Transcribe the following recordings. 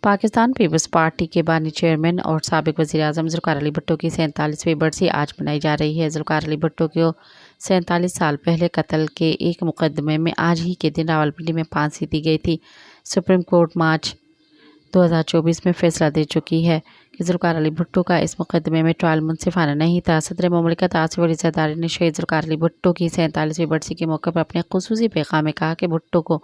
Pakistan Peoples party کے بانی chairman اور سابق وزیر اعظم ذوالفقار علی بھٹو کی 47ویں برسی آج منائی جا رہی ہے۔ ذوالفقار علی بھٹو کو 47 سال پہلے قتل کے ایک مقدمے میں آج ہی کے دن راولپنڈی میں پھانسی دی گئی تھی۔ سپریم کورٹ مارچ 2024 میں فیصلہ دے چکی ہے کہ ذوالفقار علی بھٹو کا اس مقدمے میں ٹرائل منصفانہ نہیں تھا۔ صدر مملکت آصف علی زرداری نے شہید ذوالفقار علی بھٹو کی 47ویں برسی کے موقع پر اپنے خصوصی پیغام میں کہا کہ بھٹو کو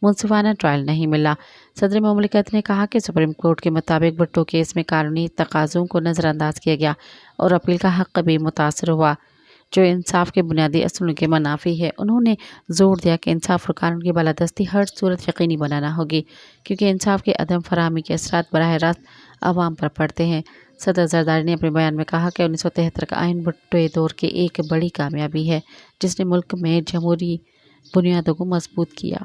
منصفانہ ٹرائل نہیں ملا۔ صدر مملکت نے کہا کہ سپریم کورٹ کے مطابق بھٹو کیس میں قانونی تقاضوں کو نظر انداز کیا گیا اور اپیل کا حق بھی متاثر ہوا، جو انصاف کے بنیادی اصولوں کے منافی ہے۔ انہوں نے زور دیا کہ انصاف اور قانون کی بالادستی ہر صورت یقینی بنانا ہوگی، کیونکہ انصاف کے عدم فراہمی کے اثرات براہ راست عوام پر پڑتے ہیں۔ صدر زرداری نے اپنے بیان میں کہا کہ 1973 کا آئین بھٹو دور کی ایک بڑی کامیابی ہے، جس نے ملک میں جمہوری بنیادوں کو مضبوط کیا۔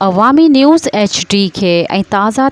عوامی نیوز HD کے تازہ